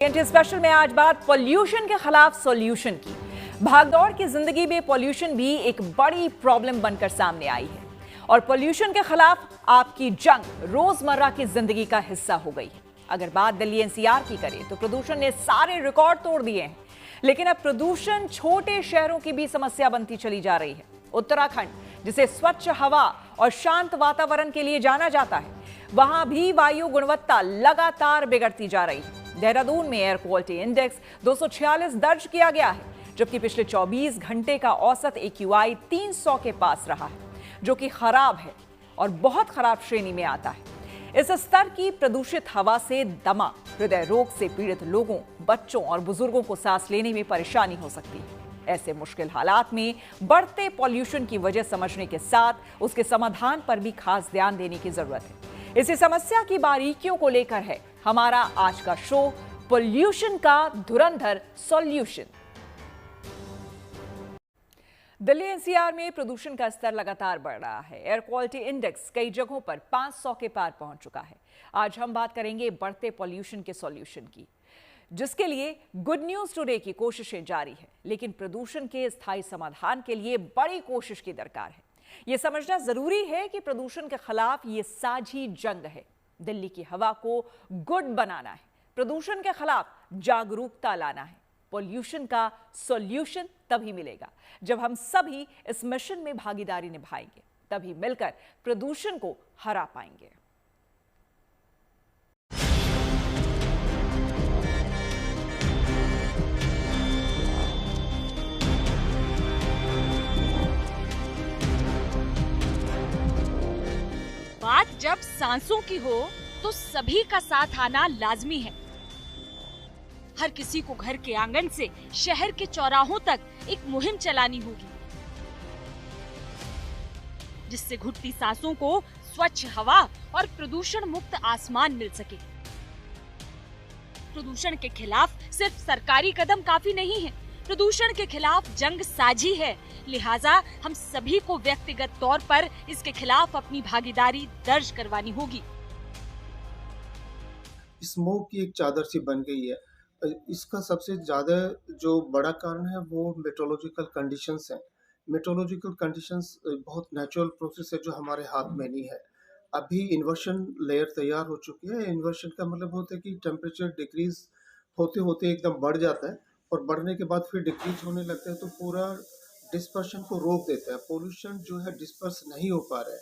Special में आज बात पॉल्यूशन के खिलाफ सॉल्यूशन की। भागदौड़ की जिंदगी में पॉल्यूशन भी एक बड़ी प्रॉब्लम बनकर सामने आई है और पॉल्यूशन के खिलाफ आपकी जंग रोजमर्रा की जिंदगी का हिस्सा हो गई है। अगर बात दिल्ली एनसीआर की करें तो प्रदूषण ने सारे रिकॉर्ड तोड़ दिए हैं, लेकिन अब प्रदूषण छोटे शहरों की भी समस्या बनती चली जा रही है। उत्तराखंड, जिसे स्वच्छ हवा और शांत वातावरण के लिए जाना जाता है, वहां भी वायु गुणवत्ता लगातार बिगड़ती जा रही है। देहरादून में एयर क्वालिटी इंडेक्स 246 दर्ज किया गया है, जबकि पिछले 24 घंटे का औसत AQI 300 के पास रहा है, जो कि खराब है और बहुत खराब श्रेणी में आता है। इस स्तर की प्रदूषित हवा से दमा, हृदय रोग से पीड़ित लोगों, बच्चों और बुजुर्गों को सांस लेने में परेशानी हो सकती है। ऐसे मुश्किल हालात में बढ़ते पॉल्यूशन की वजह समझने के साथ उसके समाधान पर भी खास ध्यान देने की जरूरत है। इसी समस्या की बारीकियों को लेकर है हमारा आज का शो, पॉल्यूशन का धुरंधर सॉल्यूशन। दिल्ली एनसीआर में प्रदूषण का स्तर लगातार बढ़ रहा है। एयर क्वालिटी इंडेक्स कई जगहों पर 500 के पार पहुंच चुका है। आज हम बात करेंगे बढ़ते पॉल्यूशन के सॉल्यूशन की, जिसके लिए गुड न्यूज टुडे की कोशिशें जारी है, लेकिन प्रदूषण के स्थायी समाधान के लिए बड़ी कोशिश की दरकार है। यह समझना जरूरी है कि प्रदूषण के खिलाफ ये साझी जंग है। दिल्ली की हवा को गुड बनाना है, प्रदूषण के खिलाफ जागरूकता लाना है। पॉल्यूशन का सॉल्यूशन तभी मिलेगा जब हम सभी इस मिशन में भागीदारी निभाएंगे, तभी मिलकर प्रदूषण को हरा पाएंगे। बात जब सांसों की हो तो सभी का साथ आना लाजमी है। हर किसी को घर के आंगन से शहर के चौराहों तक एक मुहिम चलानी होगी, जिससे घुटती सांसों को स्वच्छ हवा और प्रदूषण मुक्त आसमान मिल सके। प्रदूषण के खिलाफ सिर्फ सरकारी कदम काफी नहीं है, प्रदूषण के खिलाफ जंग साझी है। लिहाजा हम सभी को व्यक्तिगत तौर पर इसके खिलाफ अपनी भागीदारी दर्ज करवानी होगी। स्मोक की एक चादर सी बन गई है। इसका सबसे ज्यादा जो बड़ा कारण है वो मेट्रोलॉजिकल कंडीशंस हैं। मेट्रोलॉजिकल कंडीशंस बहुत नेचुरल प्रोसेस है जो हमारे हाथ में नहीं है। अभी इन्वर्शन लेयर तैयार हो चुकी है। इन्वर्शन का मतलब होता है कि टेम्परेचर डिक्रीज होते होते एकदम बढ़ जाता है और बढ़ने के बाद फिर डिक्रीज होने लगता है, तो पूरा डिस्पर्शन को रोक देता है। पोल्यूशन जो है डिस्पर्स नहीं हो पा रहा है,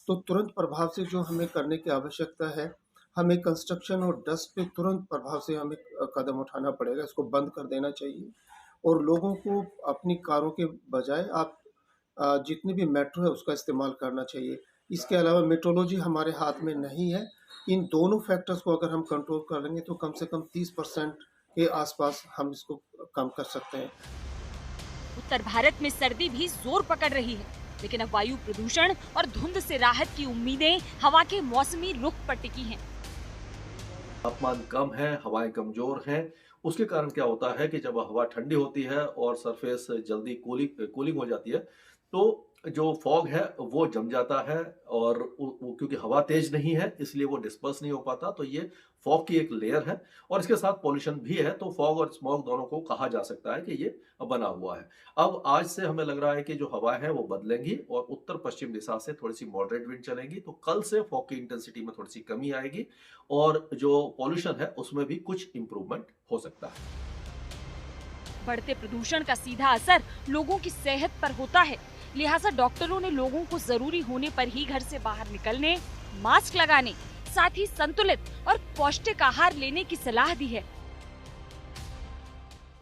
तो तुरंत प्रभाव से जो हमें करने की आवश्यकता है, हमें कंस्ट्रक्शन और डस्ट पे तुरंत प्रभाव से हमें कदम उठाना पड़ेगा। इसको बंद कर देना चाहिए और लोगों को अपनी कारों के बजाय आप जितनी भी मेट्रो है उसका इस्तेमाल करना चाहिए। इसके अलावा मेट्रोलॉजी हमारे हाथ में नहीं है। इन दोनों फैक्टर्स को अगर हम कंट्रोल कर लेंगे तो कम से कम 30% के आसपास हम इसको कम कर सकते हैं। उत्तर भारत में सर्दी भी जोर पकड़ रही है, लेकिन अब वायु प्रदूषण और धुंध से राहत की उम्मीदें हवा के मौसमी रुख पर टिकी हैं। तापमान कम है, हवाएं कमजोर हैं। उसके कारण क्या होता है कि जब हवा ठंडी होती है और सरफेस जल्दी कूलिंग हो जाती है, तो जो फॉग है वो जम जाता है और क्योंकि हवा तेज नहीं है इसलिए वो डिस्पर्स नहीं हो पाता। तो ये फॉग की एक लेयर है और इसके साथ पॉल्यूशन भी है, तो फॉग और स्मॉग दोनों को कहा जा सकता है कि ये बना हुआ है। अब आज से हमें लग रहा है कि जो हवा है वो बदलेंगी और उत्तर पश्चिम दिशा से थोड़ी सी मॉडरेट विंड चलेंगी, तो कल से फॉग की इंटेंसिटी में थोड़ी सी कमी आएगी और जो पॉल्यूशन है उसमें भी कुछ इंप्रूवमेंट हो सकता है। बढ़ते प्रदूषण का सीधा असर लोगों की सेहत पर होता है, लिहाजा डॉक्टरों ने लोगों को जरूरी होने पर ही घर से बाहर निकलने, मास्क लगाने, साथ ही संतुलित और पौष्टिक आहार लेने की सलाह दी है।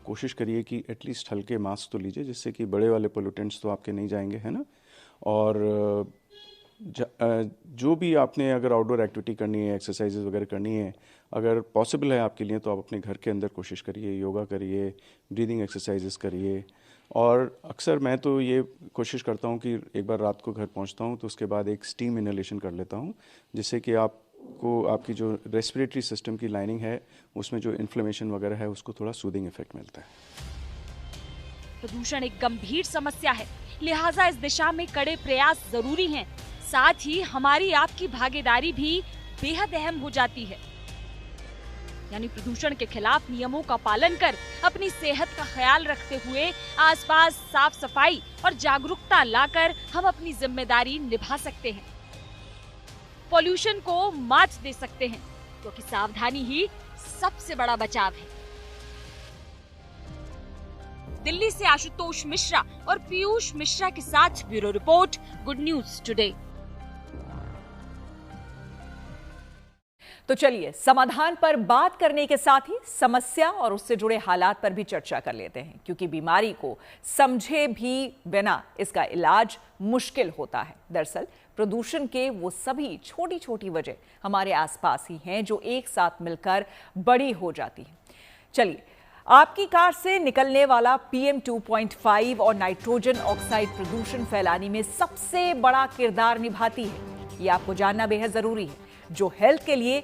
कोशिश करिए कि एटलीस्ट हल्के मास्क तो लीजिए, जिससे कि बड़े वाले पोल्यूटेंट्स तो आपके नहीं जाएंगे, है ना। और जो भी आपने अगर आउटडोर एक्टिविटी करनी है, एक्सरसाइजेज वगैरह करनी है, अगर पॉसिबल है आपके लिए, तो आप अपने घर के अंदर कोशिश करिए, योगा करिए, ब्रीदिंग एक्सरसाइजेस करिए। और अक्सर मैं तो ये कोशिश करता हूँ कि एक बार रात को घर पहुँचता हूँ तो उसके बाद एक स्टीम इनहेलेशन कर लेता हूँ, जिससे कि आपको आपकी जो रेस्पिरेटरी सिस्टम की लाइनिंग है उसमें जो इन्फ्लेमेशन वगैरह है उसको थोड़ा सूदिंग इफेक्ट मिलता है। प्रदूषण एक गंभीर समस्या है, लिहाजा इस दिशा में कड़े प्रयास जरूरी हैं। साथ ही हमारी आपकी भागीदारी भी बेहद अहम हो जाती है। यानी प्रदूषण के खिलाफ नियमों का पालन कर अपनी सेहत का ख्याल रखते हुए आसपास साफ सफाई और जागरूकता लाकर हम अपनी जिम्मेदारी निभा सकते हैं, पॉल्यूशन को मात दे सकते हैं, क्योंकि सावधानी ही सबसे बड़ा बचाव है। दिल्ली से आशुतोष मिश्रा और पीयूष मिश्रा के साथ bureau report, good news today. तो चलिए समाधान पर बात करने के साथ ही समस्या और उससे जुड़े हालात पर भी चर्चा कर लेते हैं, क्योंकि बीमारी को समझे भी बिना इसका इलाज मुश्किल होता है। दरअसल प्रदूषण के वो सभी छोटी छोटी वजह हमारे आसपास ही हैं जो एक साथ मिलकर बड़ी हो जाती हैं। चलिए, आपकी कार से निकलने वाला PM 2.5 और नाइट्रोजन ऑक्साइड प्रदूषण फैलाने में सबसे बड़ा किरदार निभाती है। ये आपको जानना बेहद जरूरी है, जो हेल्थ के लिए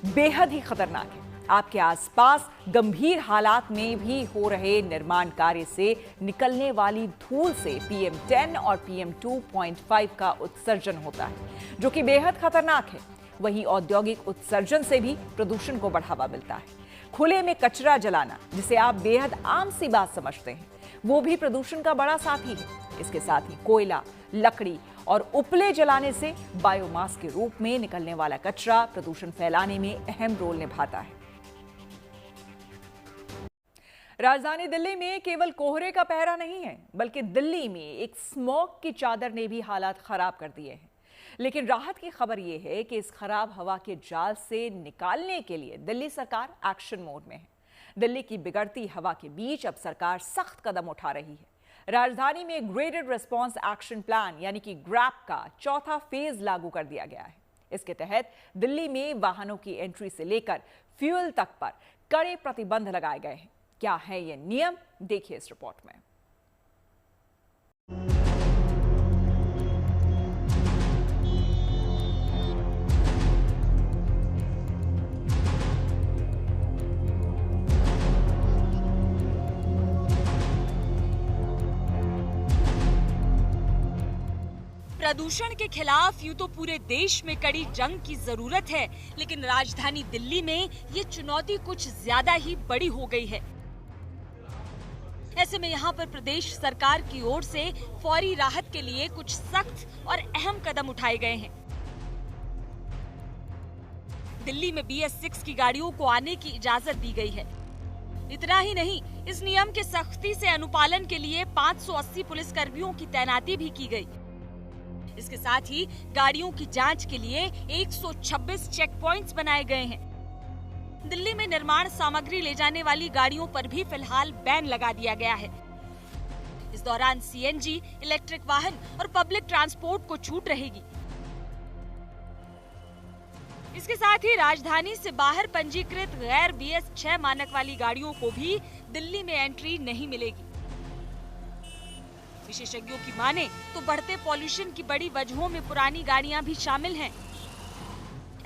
बेहद ही खतरनाक है। आपके आसपास गंभीर हालात में भी हो रहे निर्माण कार्य से निकलने वाली धूल से PM 10 और PM 2.5 का उत्सर्जन होता है, जो कि बेहद खतरनाक है। वहीं औद्योगिक उत्सर्जन से भी प्रदूषण को बढ़ावा मिलता है। खुले में कचरा जलाना, जिसे आप बेहद आम सी बात समझते हैं, वो भी प्रदूषण का बड़ा साथी है। इसके साथ ही कोयला, लकड़ी और उपले जलाने से बायोमास के रूप में निकलने वाला कचरा प्रदूषण फैलाने में अहम रोल निभाता है। राजधानी दिल्ली में केवल कोहरे का पहरा नहीं है, बल्कि दिल्ली में एक स्मॉग की चादर ने भी हालात खराब कर दिए हैं। लेकिन राहत की खबर यह है कि इस खराब हवा के जाल से निकालने के लिए दिल्ली सरकार एक्शन मोड में है। दिल्ली की बिगड़ती हवा के बीच अब सरकार सख्त कदम उठा रही है। राजधानी में ग्रेडेड रिस्पांस एक्शन प्लान यानी कि ग्रैप का चौथा फेज लागू कर दिया गया है। इसके तहत दिल्ली में वाहनों की एंट्री से लेकर फ्यूल तक पर कड़े प्रतिबंध लगाए गए हैं। क्या है ये नियम, देखिए इस रिपोर्ट में। प्रदूषण के खिलाफ यूं तो पूरे देश में कड़ी जंग की जरूरत है, लेकिन राजधानी दिल्ली में ये चुनौती कुछ ज्यादा ही बड़ी हो गई है। ऐसे में यहाँ पर प्रदेश सरकार की ओर से फौरी राहत के लिए कुछ सख्त और अहम कदम उठाए गए हैं। दिल्ली में BS6 की गाड़ियों को आने की इजाजत दी गई है। इतना ही नहीं, इस नियम के सख्ती से अनुपालन के लिए 580 पुलिसकर्मियों की तैनाती भी की गई। इसके साथ ही गाड़ियों की जांच के लिए 126 चेक पॉइंट्स बनाए गए हैं। दिल्ली में निर्माण सामग्री ले जाने वाली गाड़ियों पर भी फिलहाल बैन लगा दिया गया है। इस दौरान CNG, इलेक्ट्रिक वाहन और पब्लिक ट्रांसपोर्ट को छूट रहेगी। इसके साथ ही राजधानी से बाहर पंजीकृत गैर BS6 मानक वाली गाड़ियों को भी दिल्ली में एंट्री नहीं मिलेगी। विशेषज्ञों की माने तो बढ़ते पॉल्यूशन की बड़ी वजहों में पुरानी गाड़ियां भी शामिल हैं।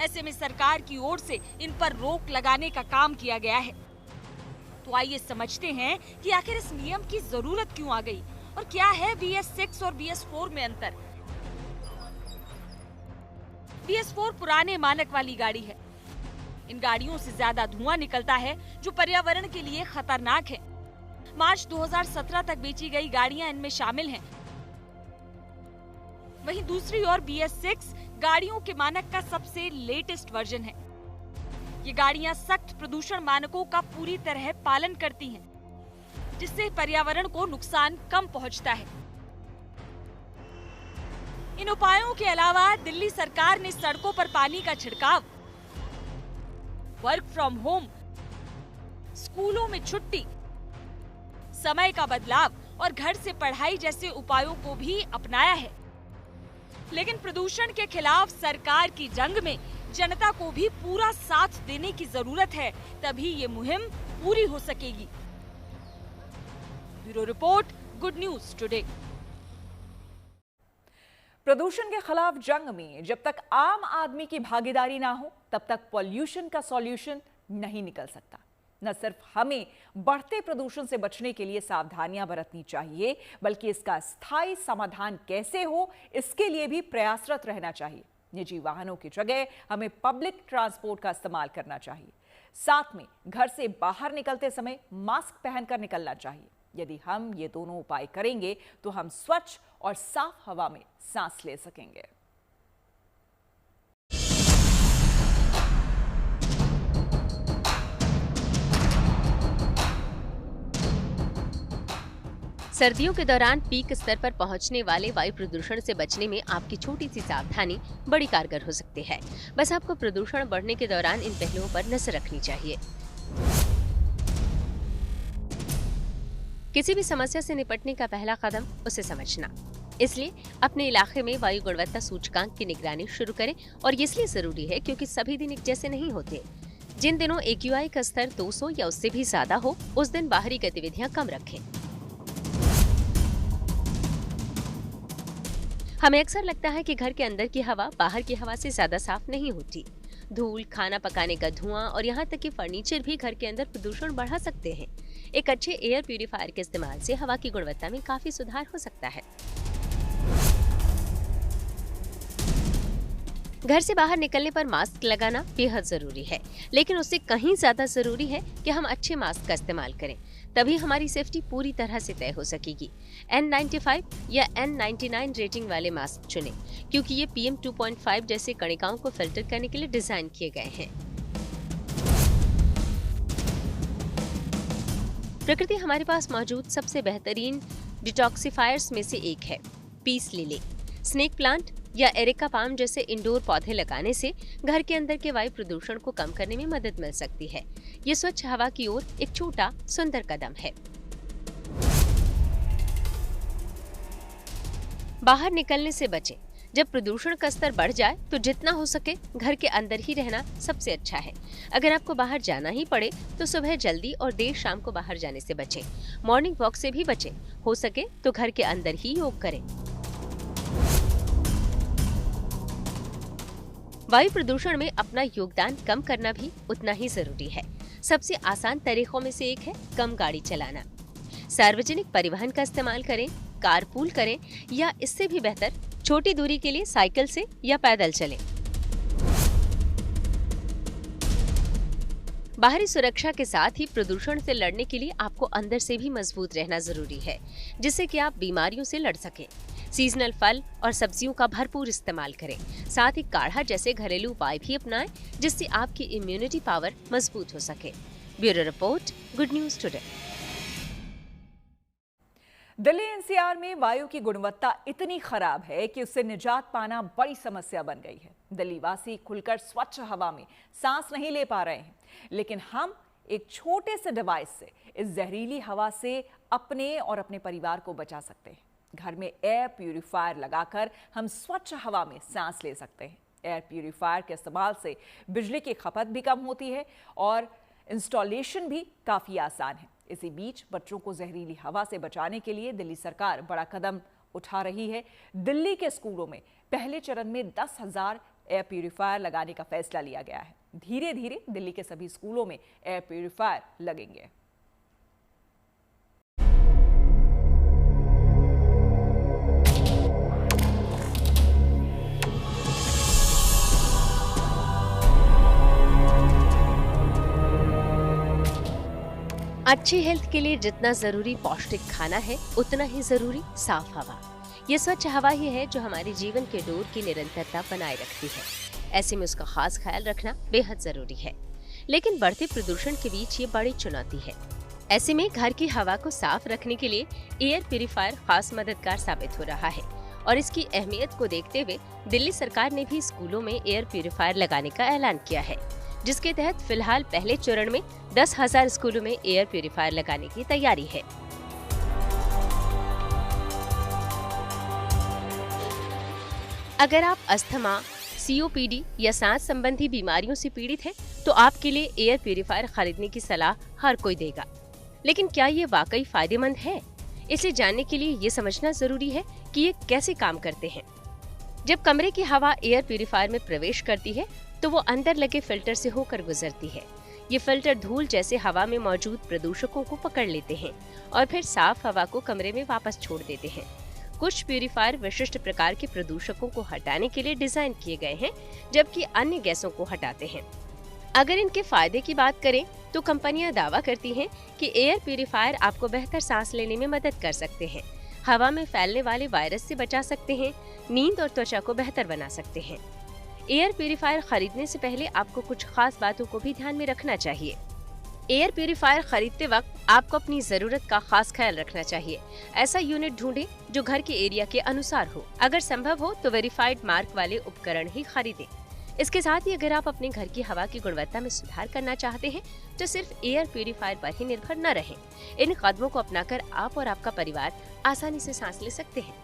ऐसे में सरकार की ओर से इन पर रोक लगाने का काम किया गया है। तो आइए समझते हैं कि आखिर इस नियम की जरूरत क्यों आ गई और क्या है BS6 और BS4 में अंतर। BS4 पुराने मानक वाली गाड़ी है। इन गाड़ियों से ज्यादा धुआं निकलता है, जो पर्यावरण के लिए खतरनाक है। मार्च 2017 तक बेची गई गाड़ियां इनमें शामिल हैं। वहीं दूसरी ओर BS6 गाड़ियों के मानक का सबसे लेटेस्ट वर्जन है। ये गाड़ियां सख्त प्रदूषण मानकों का पूरी तरह पालन करती हैं, जिससे पर्यावरण को नुकसान कम पहुंचता है। इन उपायों के अलावा दिल्ली सरकार ने सड़कों पर पानी का छिड़काव, वर्क फ्रॉम होम, स्कूलों में छुट्टी, समय का बदलाव और घर से पढ़ाई जैसे उपायों को भी अपनाया है। लेकिन प्रदूषण के खिलाफ सरकार की जंग में जनता को भी पूरा साथ देने की जरूरत है, तभी ये मुहिम पूरी हो सकेगी। Bureau report, good news today. प्रदूषण के खिलाफ जंग में जब तक आम आदमी की भागीदारी ना हो, तब तक पॉल्यूशन का सॉल्यूशन नहीं निकल सकता। न सिर्फ हमें बढ़ते प्रदूषण से बचने के लिए सावधानियां बरतनी चाहिए, बल्कि इसका स्थायी समाधान कैसे हो, इसके लिए भी प्रयासरत रहना चाहिए। निजी वाहनों की जगह हमें पब्लिक ट्रांसपोर्ट का इस्तेमाल करना चाहिए। साथ में घर से बाहर निकलते समय मास्क पहनकर निकलना चाहिए। यदि हम ये दोनों उपाय करेंगे तो हम स्वच्छ और साफ हवा में सांस ले सकेंगे। सर्दियों के दौरान पीक स्तर पर पहुंचने वाले वायु प्रदूषण से बचने में आपकी छोटी सी सावधानी बड़ी कारगर हो सकती है। बस आपको प्रदूषण बढ़ने के दौरान इन पहलुओं पर नजर रखनी चाहिए। किसी भी समस्या से निपटने का पहला कदम उसे समझना। इसलिए अपने इलाके में वायु गुणवत्ता सूचकांक की निगरानी शुरू करें, और ये इसलिए जरूरी है क्योंकि सभी दिन एक जैसे नहीं होते। जिन दिनों AQI का स्तर 200 या उससे भी ज्यादा हो, उस दिन बाहरी गतिविधियां कम रखें। हमें अक्सर लगता है कि घर के अंदर की हवा बाहर की हवा से ज्यादा साफ नहीं होती। धूल, खाना पकाने का धुआं और यहाँ तक कि फर्नीचर भी घर के अंदर प्रदूषण बढ़ा सकते हैं। एक अच्छे एयर प्यूरिफायर के इस्तेमाल से हवा की गुणवत्ता में काफी सुधार हो सकता है। घर से बाहर निकलने पर मास्क लगाना बेहद जरूरी है, लेकिन उससे कहीं ज्यादा जरूरी है कि हम अच्छे मास्क का इस्तेमाल करें। तभी हमारी सेफ्टी पूरी तरह से तय हो सकेगी। N95 या N99 रेटिंग वाले मास्क चुनें, क्योंकि ये PM 2.5 जैसे कणिकाओं को फिल्टर करने के लिए डिजाइन किए गए हैं। प्रकृति हमारे पास मौजूद सबसे बेहतरीन डिटॉक्सिफायर्स में से एक है, पीस लिली। स्नेक प्लांट या एरिका पाम जैसे इंडोर पौधे लगाने से घर के अंदर के वायु प्रदूषण को कम करने में मदद मिल सकती है। ये स्वच्छ हवा की ओर एक छोटा सुंदर कदम है। बाहर निकलने से बचें। जब प्रदूषण का स्तर बढ़ जाए तो जितना हो सके घर के अंदर ही रहना सबसे अच्छा है। अगर आपको बाहर जाना ही पड़े तो सुबह जल्दी और देर शाम को बाहर जाने से बचें। मॉर्निंग वॉक से भी बचें। हो सके तो घर के अंदर ही योग करें। वायु प्रदूषण में अपना योगदान कम करना भी उतना ही जरूरी है। सबसे आसान तरीकों में से एक है कम गाड़ी चलाना। सार्वजनिक परिवहन का इस्तेमाल करें, कारपूल करें, या इससे भी बेहतर छोटी दूरी के लिए साइकिल से या पैदल चलें। बाहरी सुरक्षा के साथ ही प्रदूषण से लड़ने के लिए आपको अंदर से भी मजबूत रहना जरूरी है, जिससे कि आप बीमारियों से लड़ सकें। सीजनल फल और सब्जियों का भरपूर इस्तेमाल करें। साथ ही काढ़ा जैसे घरेलू उपाय भी अपनाएं, जिससे आपकी इम्यूनिटी पावर मजबूत हो सके। Bureau report, good news today. Delhi NCR में वायु की गुणवत्ता इतनी खराब है कि उससे निजात पाना बड़ी समस्या बन गई है। दिल्ली वासी खुलकर स्वच्छ हवा में सांस नहीं ले पा रहे हैं, लेकिन हम एक छोटे से डिवाइस से इस जहरीली हवा से अपने और अपने परिवार को बचा सकते हैं। घर में एयर प्यूरिफायर लगाकर हम स्वच्छ हवा में सांस ले सकते हैं। एयर प्यूरिफायर के इस्तेमाल से बिजली की खपत भी कम होती है और इंस्टॉलेशन भी काफ़ी आसान है। इसी बीच बच्चों को जहरीली हवा से बचाने के लिए दिल्ली सरकार बड़ा कदम उठा रही है। दिल्ली के स्कूलों में पहले चरण में 10,000 एयर प्यूरिफायर लगाने का फैसला लिया गया है। धीरे धीरे दिल्ली के सभी स्कूलों में एयर प्यूरिफायर लगेंगे। अच्छी हेल्थ के लिए जितना जरूरी पौष्टिक खाना है, उतना ही जरूरी साफ हवा। ये स्वच्छ हवा ही है जो हमारे जीवन के दौर की निरंतरता बनाए रखती है। ऐसे में उसका खास ख्याल रखना बेहद जरूरी है। लेकिन बढ़ते प्रदूषण के बीच ये बड़ी चुनौती है। ऐसे में घर की हवा को साफ रखने के लिए एयर प्यूरिफायर खास मददगार साबित हो रहा है, और इसकी अहमियत को देखते हुए दिल्ली सरकार ने भी स्कूलों में एयर प्यूरिफायर लगाने का ऐलान किया है, जिसके तहत फिलहाल पहले चरण में 10,000 स्कूलों में एयर प्यूरिफायर लगाने की तैयारी है। अगर आप अस्थमा, COPD या सांस संबंधी बीमारियों से पीड़ित हैं, तो आपके लिए एयर प्यूरिफायर खरीदने की सलाह हर कोई देगा। लेकिन क्या ये वाकई फायदेमंद है? इसे जानने के लिए ये समझना जरूरी है कि ये कैसे काम करते हैं। जब कमरे की हवा एयर प्यूरिफायर में प्रवेश करती है तो वो अंदर लगे फिल्टर से होकर गुजरती है। ये फिल्टर धूल जैसे हवा में मौजूद प्रदूषकों को पकड़ लेते हैं और फिर साफ हवा को कमरे में वापस छोड़ देते हैं। कुछ प्यूरिफायर विशिष्ट प्रकार के प्रदूषकों को हटाने के लिए डिजाइन किए गए हैं, जबकि अन्य गैसों को हटाते हैं। अगर इनके फायदे की बात करें तो कंपनियां दावा करती हैं कि एयर प्यूरिफायर आपको बेहतर सांस लेने में मदद कर सकते हैं, हवा में फैलने वाले वायरस से बचा सकते हैं, नींद और त्वचा को बेहतर बना सकते हैं। एयर प्यूरिफायर खरीदने से पहले आपको कुछ खास बातों को भी ध्यान में रखना चाहिए। एयर प्यूरिफायर खरीदते वक्त आपको अपनी जरूरत का खास ख्याल रखना चाहिए। ऐसा यूनिट ढूंढें जो घर के एरिया के अनुसार हो। अगर संभव हो तो वेरीफाइड मार्क वाले उपकरण ही खरीदें। इसके साथ ही अगर आप अपने घर की हवा की गुणवत्ता में सुधार करना चाहते हैं तो सिर्फ एयर प्यूरिफायर पर ही निर्भर न रहें। इन कदमों को अपनाकर आप और आपका परिवार आसानी से सांस ले सकते हैं।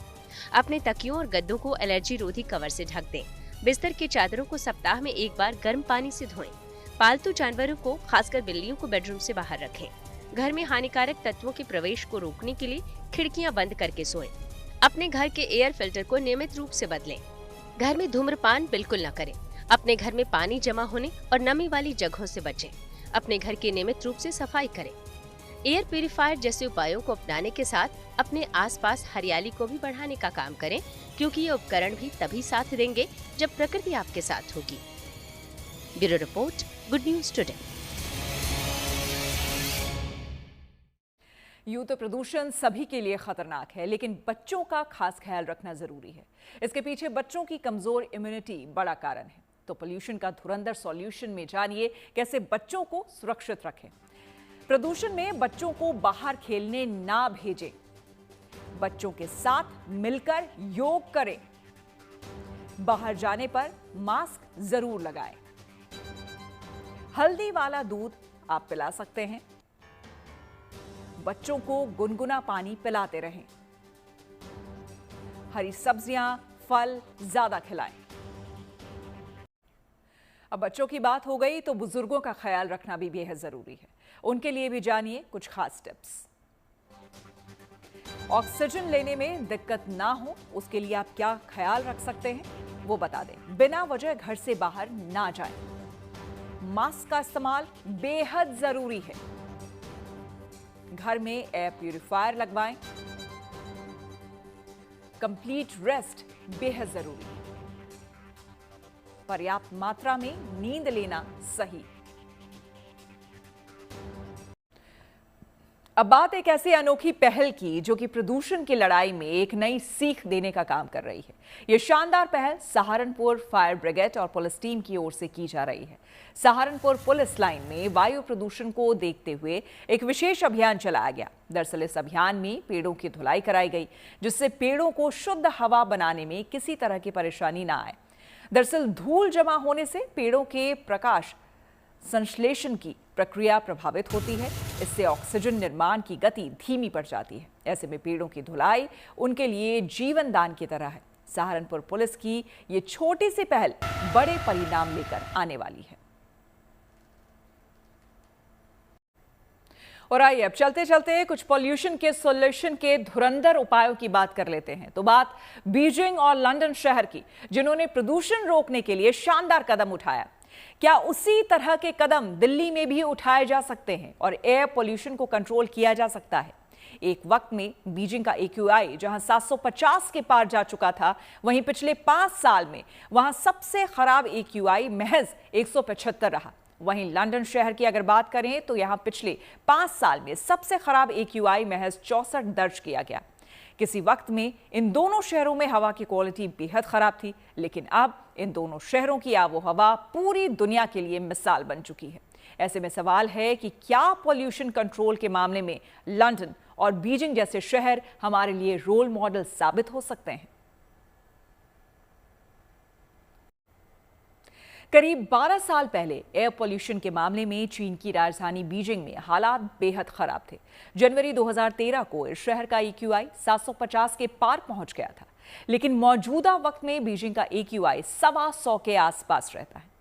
अपने तकियों और गद्दों को एलर्जी रोधी कवर से ढक दें। बिस्तर की चादरों को सप्ताह में एक बार गर्म पानी से धोएं। पालतू जानवरों को, खासकर बिल्लियों को, बेडरूम से बाहर रखें। घर में हानिकारक तत्वों के प्रवेश को रोकने के लिए खिड़कियां बंद करके सोएं। अपने घर के एयर फिल्टर को नियमित रूप से बदलें। घर में धूम्रपान बिल्कुल न करें। अपने घर में पानी जमा होने और नमी वाली जगहों से बचें। अपने घर की नियमित रूप से सफाई करें। एयर प्यूरिफायर जैसे उपायों को अपनाने के साथ अपने आसपास हरियाली को भी बढ़ाने का काम करें, क्योंकि ये उपकरण भी तभी साथ देंगे जब प्रकृति आपके साथ होगी। Bureau report, good news today. यूं तो प्रदूषण सभी के लिए खतरनाक है, लेकिन बच्चों का खास ख्याल रखना जरूरी है। इसके पीछे बच्चों की कमजोर इम्यूनिटी बड़ा कारण है। तो पोल्यूशन का धुरंधर सॉल्यूशन में जानिए कैसे बच्चों को सुरक्षित रखें। प्रदूषण में बच्चों को बाहर खेलने ना भेजें। बच्चों के साथ मिलकर योग करें। बाहर जाने पर मास्क जरूर लगाएं। हल्दी वाला दूध आप पिला सकते हैं। बच्चों को गुनगुना पानी पिलाते रहें। हरी सब्जियां, फल ज्यादा खिलाएं। अब बच्चों की बात हो गई तो बुजुर्गों का ख्याल रखना भी बेहद जरूरी है। उनके लिए भी जानिए कुछ खास टिप्स। ऑक्सीजन लेने में दिक्कत ना हो उसके लिए आप क्या ख्याल रख सकते हैं वो बता दें। बिना वजह घर से बाहर ना जाएं। मास्क का इस्तेमाल बेहद जरूरी है। घर में एयर प्यूरिफायर लगवाएं। कंप्लीट रेस्ट बेहद जरूरी है। पर्याप्त मात्रा में नींद लेना सही। अब बात एक ऐसी अनोखी पहल की जो कि प्रदूषण की लड़ाई में एक नई सीख देने का काम कर रही है। यह शानदार पहल सहारनपुर फायर ब्रिगेड और पुलिस टीम की ओर से की जा रही है। सहारनपुर पुलिस लाइन में वायु प्रदूषण को देखते हुए एक विशेष अभियान चलाया गया। दरअसल इस अभियान में पेड़ों की धुलाई कराई गई, जिससे पेड़ों को शुद्ध हवा बनाने में किसी तरह की परेशानी ना आए। दरअसल धूल जमा होने से पेड़ों के प्रकाश संश्लेषण की प्रक्रिया प्रभावित होती है। इससे ऑक्सीजन निर्माण की गति धीमी पड़ जाती है। ऐसे में पेड़ों की धुलाई उनके लिए जीवन दान की तरह है। सहारनपुर पुलिस की ये छोटी सी पहल बड़े परिणाम लेकर आने वाली है। और आइए अब चलते चलते कुछ पॉल्यूशन के सॉल्यूशन के धुरंधर उपायों की बात कर लेते हैं। तो बात बीजिंग और लंदन शहर की, जिन्होंने प्रदूषण रोकने के लिए शानदार कदम उठाया। क्या उसी तरह के कदम दिल्ली में भी उठाए जा सकते हैं और एयर पॉल्यूशन को कंट्रोल किया जा सकता है? एक वक्त में बीजिंग का AQI जहां 750 के पार जा चुका था, वहीं पिछले 5 साल में वहां सबसे खराब AQI महज 175 रहा। वहीं लंदन शहर की अगर बात करें तो यहां पिछले 5 साल में सबसे खराब AQI महज 64 दर्ज किया गया। किसी वक्त में इन दोनों शहरों में हवा की क्वालिटी बेहद खराब थी, लेकिन अब इन दोनों शहरों की आबो हवा पूरी दुनिया के लिए मिसाल बन चुकी है। ऐसे में सवाल है कि क्या पॉल्यूशन कंट्रोल के मामले में लंदन और बीजिंग जैसे शहर हमारे लिए रोल मॉडल साबित हो सकते हैं? करीब 12 साल पहले एयर पॉल्यूशन के मामले में चीन की राजधानी बीजिंग में हालात बेहद खराब थे। जनवरी 2013 को इस शहर का AQI 750 के पार पहुंच गया था, लेकिन मौजूदा वक्त में बीजिंग का AQI 125 के आसपास रहता है।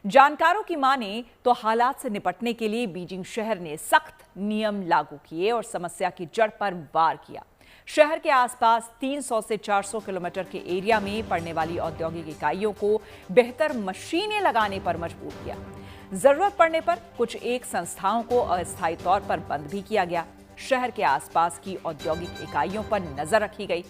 जानकारों की माने तो हालात से निपटने के लिए बीजिंग शहर ने सख्त नियम लागू किए और समस्या की जड़ पर वार किया। शहर के आसपास 300 से 400 किलोमीटर के एरिया में पड़ने वाली औद्योगिक इकाइयों को बेहतर मशीनें लगाने पर मजबूर किया। जरूरत पड़ने पर कुछ एक संस्थाओं को अस्थायी तौर पर बंद भी किया गया। शहर के आसपास की औद्योगिक इकाइयों पर नजर रखी गई।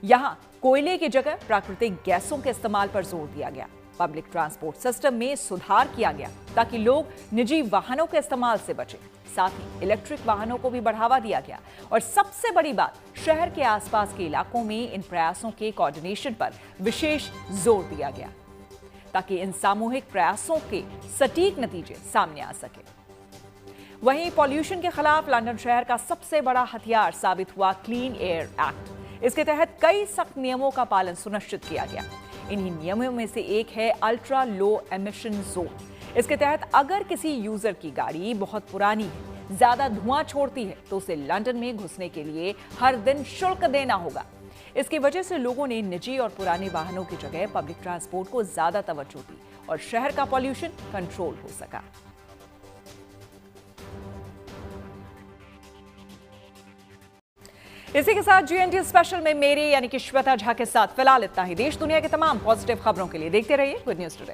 यहां कोयले की जगह प्राकृतिक गैसों के इस्तेमाल पर जोर दिया गया। पब्लिक ट्रांसपोर्ट सिस्टम में सुधार किया गया ताकि लोग निजी वाहनों के इस्तेमाल से बचें। साथ ही इलेक्ट्रिक वाहनों को भी बढ़ावा दिया गया और सबसे बड़ी बात, शहर के आसपास के इलाकों में इन प्रयासों के कोऑर्डिनेशन पर विशेष जोर दिया गया ताकि इन सामूहिक प्रयासों के सटीक नतीजे सामने आ सके। वहीं पॉल्यूशन के खिलाफ लंदन शहर का सबसे बड़ा हथियार साबित हुआ क्लीन एयर एक्ट। इसके तहत कई सख्त नियमों का पालन सुनिश्चित किया गया। इन्हीं नियमों में से एक है अल्ट्रा लो एमिशन जोन। इसके तहत अगर किसी यूजर की गाड़ी बहुत पुरानी है, ज्यादा धुआं छोड़ती है, तो उसे लंदन में घुसने के लिए हर दिन शुल्क देना होगा। इसकी वजह से लोगों ने निजी और पुराने वाहनों की जगह पब्लिक ट्रांसपोर्ट को ज्यादा तवज्जो दी और शहर का पॉल्यूशन कंट्रोल हो सका। इसी के साथ GNT स्पेशल में मेरे यानी कि श्वेता झा के साथ फिलहाल इतना ही। देश दुनिया के तमाम पॉजिटिव खबरों के लिए देखते रहिए गुड न्यूज टुडे।